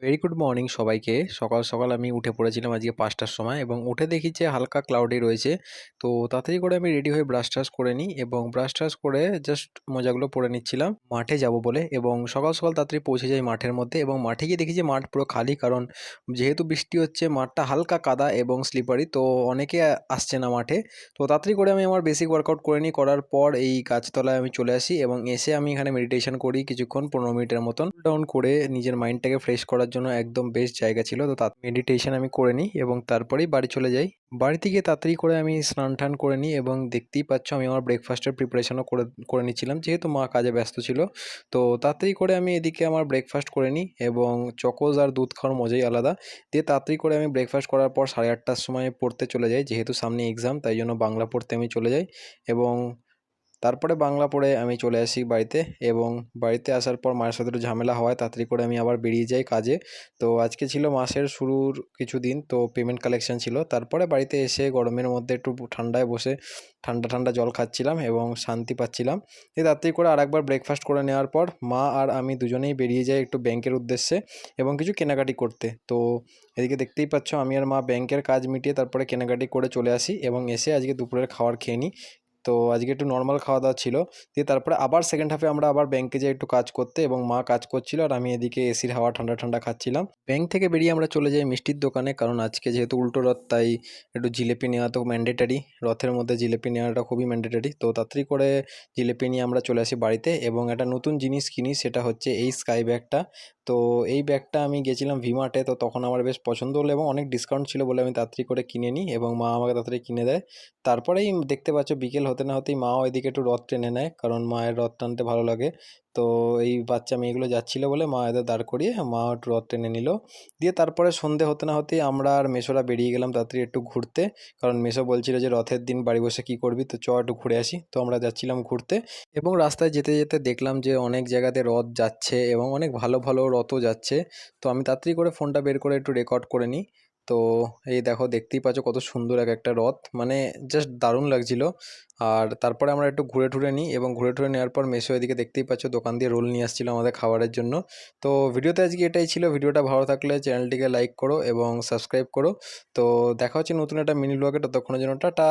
Very good morning সবাইকে। সকাল সকাল আমি উঠে পড়েছিলাম আজকে ৫টার সময় এবং উঠে দেখি যে হালকা ক্লাউডি রয়েছে। তো তাড়াতাড়ি করে আমি রেডি হয়ে ব্রাশ ট্রাশ করে নিই এবং ব্রাশ ট্রাশ করে জাস্ট মোজাগুলো পরে নিচ্ছিলাম মাঠে যাব বলে। এবং সকাল সকাল তাড়াতাড়ি পৌঁছে যাই মাঠের মধ্যে এবং মাঠে গিয়ে দেখি যে মাঠ পুরো খালি, কারণ যেহেতু বৃষ্টি হচ্ছে মাঠটা হালকা কাদা এবং স্লিপারি, তো অনেকে আসছে না মাঠে। তো তাড়াতাড়ি করে আমি আমার বেসিক ওয়ার্কআউট করে নিই, করার পর এই গাছতলায় আমি চলে আসি এবং এসে আমি এখানে মেডিটেশন করি কিছুক্ষণ, ১৫ মিনিটের মতন। কুল ডাউন করে নিজের মাইন্ডটাকে ফ্রেশ করার জন্য একদম বেস্ট জায়গা ছিল। তো মেডিটেশন আমি করে নিই এবং তারপরেই বাড়ি চলে যাই। বাড়িতে গিয়ে তাড়াতাড়ি করে আমি স্নান টান করে নিই এবং দেখতেই পাচ্ছ আমি আমার ব্রেকফাস্টের প্রিপারেশনও করে করে নিচ্ছিলাম, যেহেতু মা কাজে ব্যস্ত ছিল। তো তাড়াতাড়ি করে আমি এদিকে আমার ব্রেকফাস্ট করে নিই এবং চকোজ আর দুধ খাওয়ার মজাই আলাদা। দিয়ে তাড়াতাড়ি করে আমি ব্রেকফাস্ট করার পর 8:30টার সময় পড়তে চলে যাই, যেহেতু সামনে এক্সাম তাই জন্য বাংলা পড়তে আমি চলে যাই। এবং তারপরে বাংলা পড়ে আমি চলে আসি বাড়িতে এবং বাড়িতে আসার পর মায়ের সাথে একটু ঝামেলা হওয়ায় তাড়াতাড়ি করে আমি আবার বেরিয়ে যাই কাজে। তো আজকে ছিল মাসের শুরুর কিছুদিন, তো পেমেন্ট কালেকশন ছিল। তারপরে বাড়িতে এসে গরমের মধ্যে একটু ঠান্ডায় বসে ঠান্ডা ঠান্ডা জল খাচ্ছিলাম এবং শান্তি পাচ্ছিলাম। দিয়ে তাড়াতাড়ি করে আরেকবার ব্রেকফাস্ট করে নেওয়ার পর মা আর আমি দুজনেই বেরিয়ে যাই একটু ব্যাংকের উদ্দেশ্যে এবং কিছু কেনাকাটি করতে। তো এদিকে দেখতেই পাচ্ছ আমি আর মা ব্যাংকের কাজ মিটিয়ে তারপরে কেনাকাটি করে চলে আসি এবং এসে আজকে দুপুরের খাবার খেয়ে নিই। তো আজকে একটু নর্মাল খাওয়া দাওয়া ছিল। দিয়ে তারপরে আবার সেকেন্ড হাফে আমরা আবার ব্যাংকে যাই একটু কাজ করতে এবং মা কাজ করছিল আর আমি এদিকে এসির হাওয়া ঠান্ডা ঠান্ডা খাচ্ছিলাম। ব্যাংক থেকে বেরিয়ে আমরা চলে যাই মিষ্টির দোকানে, কারণ আজকে যেহেতু উল্টো রথ তাই একটু জিলেপি নেওয়া তো ম্যান্ডেটারি। রথের মধ্যে জিলেপি নেওয়াটা খুবই ম্যান্ডেটারি। তো তাড়াতাড়ি করে জিলেপি নিয়ে আমরা চলে আসি বাড়িতে এবং একটা নতুন জিনিস কিনি, সেটা হচ্ছে এই স্কাই ব্যাগটা। তো এই ব্যাগটা আমি গেছিলাম ভিমার্টে, তো তখন আমার বেশ পছন্দ হলো এবং অনেক ডিসকাউন্ট ছিল বলে আমি তাড়াতাড়ি করে কিনে নিই এবং মা আমাকে তাড়াতাড়ি কিনে দেয়। তারপরেই দেখতে পাচ্ছ বিকেল হতে না হতেই মাও এদিকে একটু রথ টেনে নেয়, কারণ মায়ের রথ টানতে ভালো লাগে। তো এই বাচ্চা মেয়েগুলো যাচ্ছিলো বলে মা এদের দাঁড় করিয়ে মা একটু রথ টেনে নিল। দিয়ে তারপরে সন্ধে হতে না হতেই আমরা আর মেসোরা বেরিয়ে গেলাম তাড়াতাড়ি একটু ঘুরতে, কারণ মেসো বলছিল যে রথের দিন বাড়ি বসে কী করবি, তো চ একটু ঘুরে আসি। তো আমরা যাচ্ছিলাম ঘুরতে এবং রাস্তায় যেতে যেতে দেখলাম যে অনেক জায়গাতে রথ যাচ্ছে এবং অনেক ভালো ভালো রথও যাচ্ছে। তো আমি তাড়াতাড়ি করে ফোনটা বের করে একটু রেকর্ড করে নিই। তো এই দেখো, দেখতেই পাচ্ছ কত সুন্দর এক একটা রথ, মানে জাস্ট দারুণ লাগছিল। আর তারপরে আমরা একটু ঘুরে টুরে নিই এবং ঘুরে টুরে নেওয়ার পর মেসো এদিকে দেখতেই পাচ্ছ দোকান দিয়ে রোল নিয়ে আসছিলো আমাদের খাবারের জন্য। তো ভিডিওতে আজকে এটাই ছিল। ভিডিওটা ভালো থাকলে চ্যানেলটিকে লাইক করো এবং সাবস্ক্রাইব করো। তো দেখা হচ্ছে নতুন একটা মিনি ব্লগে, ততক্ষণের জন্য টাটা।